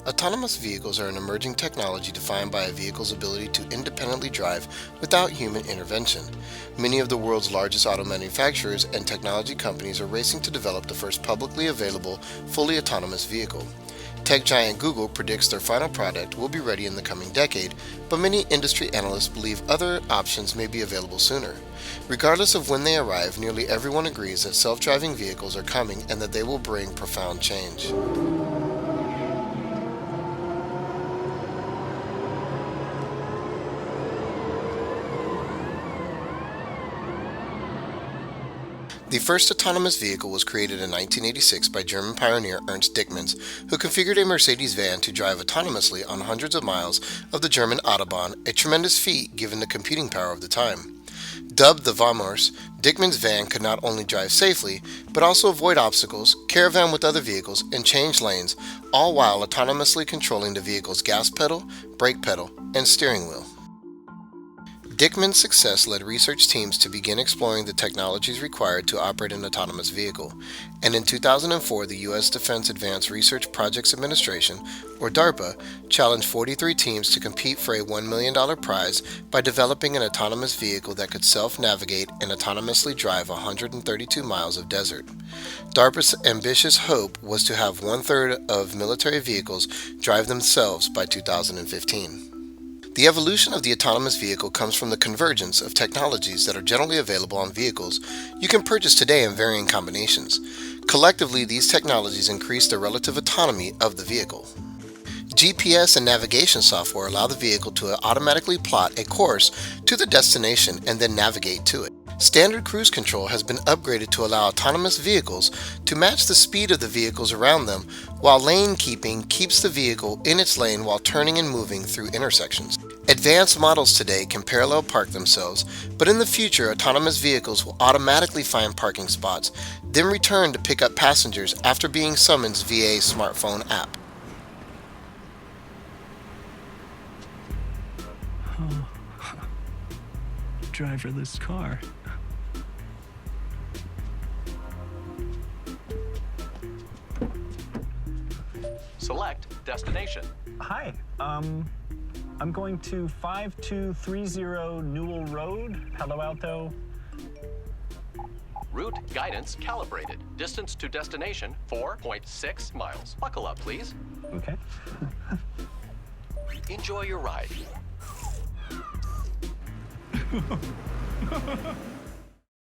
Autonomous vehicles are an emerging technology defined by a vehicle's ability to independently drive without human intervention. Many of the world's largest auto manufacturers and technology companies are racing to develop the first publicly available, fully autonomous vehicle. Tech giant Google predicts their final product will be ready in the coming decade, but many industry analysts believe other options may be available sooner. Regardless of when they arrive, nearly everyone agrees that self-driving vehicles are coming and that they will bring profound change. The first autonomous vehicle was created in 1986 by German pioneer Ernst Dickmann, who configured a Mercedes van to drive autonomously on hundreds of miles of the German Autobahn, a tremendous feat given the computing power of the time. Dubbed the Vamors, Dickmann's van could not only drive safely, but also avoid obstacles, caravan with other vehicles, and change lanes, all while autonomously controlling the vehicle's gas pedal, brake pedal, and steering wheel. Dickmann's success led research teams to begin exploring the technologies required to operate an autonomous vehicle, and in 2004 the U.S. Defense Advanced Research Projects Administration, or DARPA, challenged 43 teams to compete for a $1 million prize by developing an autonomous vehicle that could self-navigate and autonomously drive 132 miles of desert. DARPA's ambitious hope was to have one-third of military vehicles drive themselves by 2015. The evolution of the autonomous vehicle comes from the convergence of technologies that are generally available on vehicles you can purchase today in varying combinations. Collectively, these technologies increase the relative autonomy of the vehicle. GPS and navigation software allow the vehicle to automatically plot a course to the destination and then navigate to it. Standard cruise control has been upgraded to allow autonomous vehicles to match the speed of the vehicles around them, while lane keeping keeps the vehicle in its lane while turning and moving through intersections. Advanced models today can parallel park themselves, but in the future autonomous vehicles will automatically find parking spots, then return to pick up passengers after being summoned via a smartphone app. Driverless car. Select destination. Hi, I'm going to 5230 Newell Road, Palo Alto. Route guidance calibrated. Distance to destination 4.6 miles. Buckle up, please. Okay. Enjoy your ride.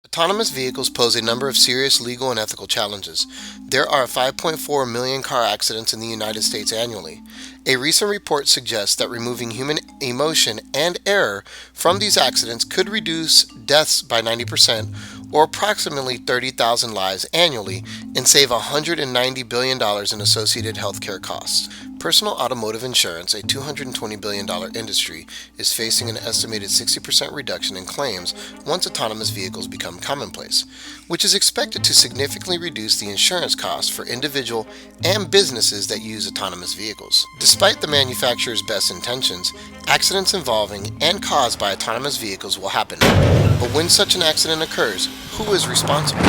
Autonomous vehicles pose a number of serious legal and ethical challenges. There are 5.4 million car accidents in the United States annually. A recent report suggests that removing human emotion and error from these accidents could reduce deaths by 90%, or approximately 30,000 lives annually, and save $190 billion in associated healthcare costs. Personal automotive insurance, a $220 billion industry, is facing an estimated 60% reduction in claims once autonomous vehicles become commonplace, which is expected to significantly reduce the insurance costs for individual and businesses that use autonomous vehicles. Despite the manufacturer's best intentions, accidents involving and caused by autonomous vehicles will happen. But when such an accident occurs, who is responsible?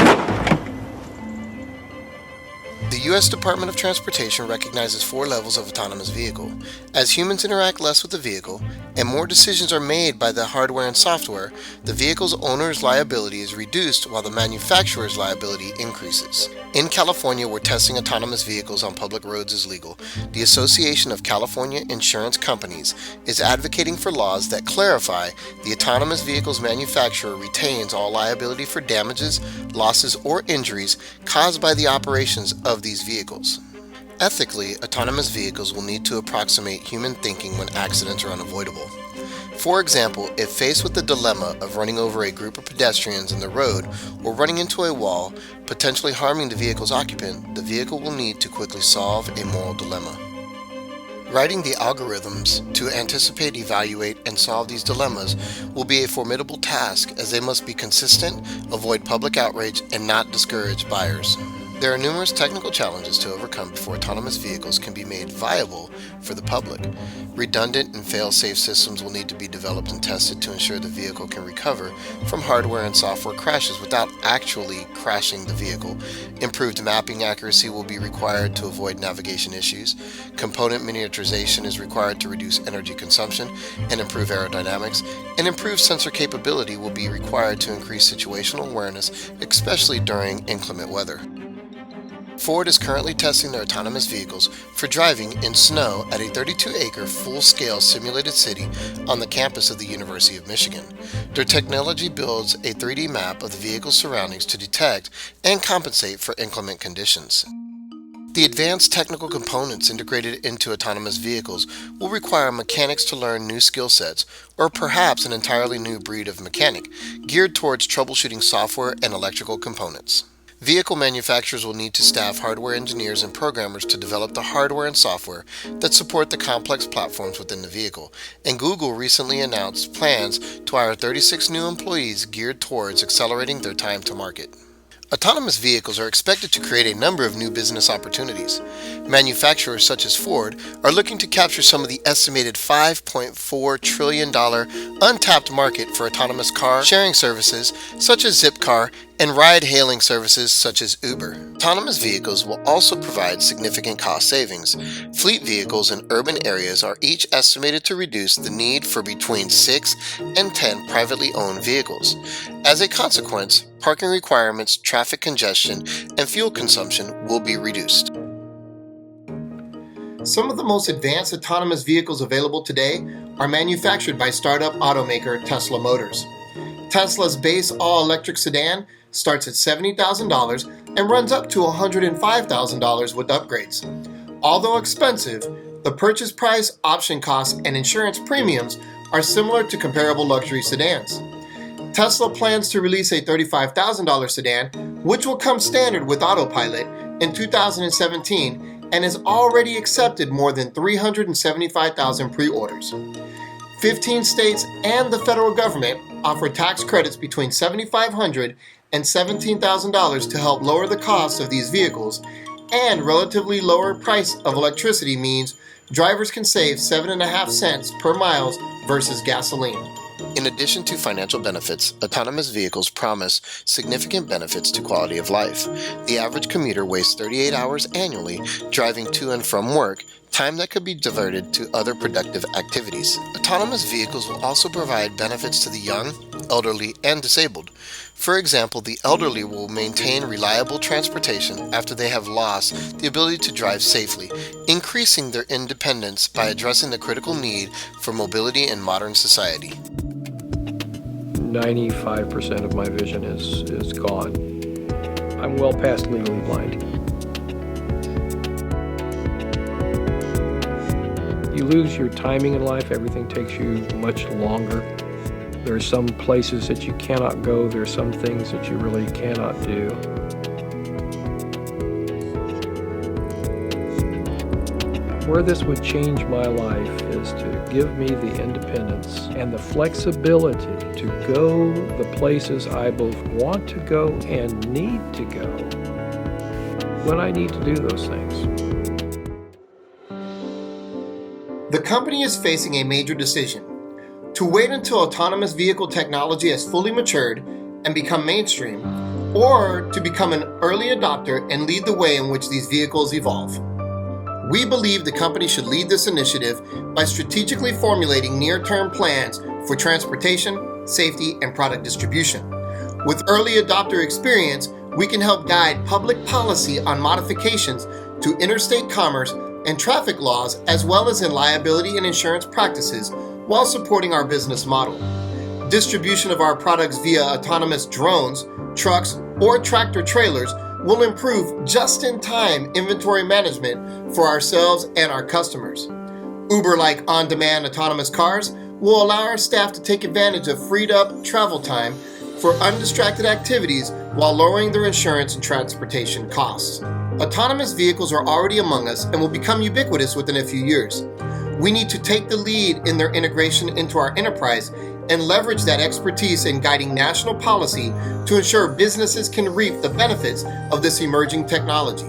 The U.S. Department of Transportation recognizes 4 levels of autonomous vehicle. As humans interact less with the vehicle, and more decisions are made by the hardware and software, the vehicle's owner's liability is reduced while the manufacturer's liability increases. In California, where testing autonomous vehicles on public roads is legal, the Association of California Insurance Companies is advocating for laws that clarify the autonomous vehicle's manufacturer retains all liability for damages, losses, or injuries caused by the operations of these vehicles. Ethically, autonomous vehicles will need to approximate human thinking when accidents are unavoidable. For example, if faced with the dilemma of running over a group of pedestrians in the road or running into a wall, potentially harming the vehicle's occupant, the vehicle will need to quickly solve a moral dilemma. Writing the algorithms to anticipate, evaluate, and solve these dilemmas will be a formidable task, as they must be consistent, avoid public outrage, and not discourage buyers. There are numerous technical challenges to overcome before autonomous vehicles can be made viable for the public. Redundant and fail-safe systems will need to be developed and tested to ensure the vehicle can recover from hardware and software crashes without actually crashing the vehicle. Improved mapping accuracy will be required to avoid navigation issues. Component miniaturization is required to reduce energy consumption and improve aerodynamics. And improved sensor capability will be required to increase situational awareness, especially during inclement weather. Ford is currently testing their autonomous vehicles for driving in snow at a 32-acre full-scale simulated city on the campus of the University of Michigan. Their technology builds a 3D map of the vehicle's surroundings to detect and compensate for inclement conditions. The advanced technical components integrated into autonomous vehicles will require mechanics to learn new skill sets, or perhaps an entirely new breed of mechanic, geared towards troubleshooting software and electrical components. Vehicle manufacturers will need to staff hardware engineers and programmers to develop the hardware and software that support the complex platforms within the vehicle, and Google recently announced plans to hire 36 new employees geared towards accelerating their time to market. Autonomous vehicles are expected to create a number of new business opportunities. Manufacturers such as Ford are looking to capture some of the estimated $5.4 trillion untapped market for autonomous car sharing services such as Zipcar and ride-hailing services such as Uber. Autonomous vehicles will also provide significant cost savings. Fleet vehicles in urban areas are each estimated to reduce the need for between 6 and 10 privately owned vehicles. As a consequence, parking requirements, traffic congestion, and fuel consumption will be reduced. Some of the most advanced autonomous vehicles available today are manufactured by startup automaker Tesla Motors. Tesla's base all-electric sedan starts at $70,000 and runs up to $105,000 with upgrades. Although expensive, the purchase price, option costs, and insurance premiums are similar to comparable luxury sedans. Tesla plans to release a $35,000 sedan, which will come standard with autopilot, in 2017 and has already accepted more than 375,000 pre-orders. 15 states and the federal government offer tax credits between $7,500 and $17,000 to help lower the cost of these vehicles, and relatively lower price of electricity means drivers can save 7.5 cents per mile versus gasoline. In addition to financial benefits, autonomous vehicles promise significant benefits to quality of life. The average commuter wastes 38 hours annually driving to and from work, time that could be diverted to other productive activities. Autonomous vehicles will also provide benefits to the young, elderly, and disabled. For example, the elderly will maintain reliable transportation after they have lost the ability to drive safely, increasing their independence by addressing the critical need for mobility in modern society. 95% of my vision is gone. I'm well past legally blind. You lose your timing in life, everything takes you much longer. There are some places that you cannot go, there are some things that you really cannot do. Where this would change my life is to give me the independence and the flexibility to go the places I both want to go and need to go when I need to do those things. The company is facing a major decision: to wait until autonomous vehicle technology has fully matured and become mainstream, or to become an early adopter and lead the way in which these vehicles evolve. We believe the company should lead this initiative by strategically formulating near-term plans for transportation, safety, and product distribution. With early adopter experience, we can help guide public policy on modifications to interstate commerce and traffic laws, as well as in liability and insurance practices, while supporting our business model. Distribution of our products via autonomous drones, trucks, or tractor trailers will improve just-in-time inventory management for ourselves and our customers. Uber-like on-demand autonomous cars will allow our staff to take advantage of freed-up travel time for undistracted activities while lowering their insurance and transportation costs. Autonomous vehicles are already among us and will become ubiquitous within a few years. We need to take the lead in their integration into our enterprise and leverage that expertise in guiding national policy to ensure businesses can reap the benefits of this emerging technology.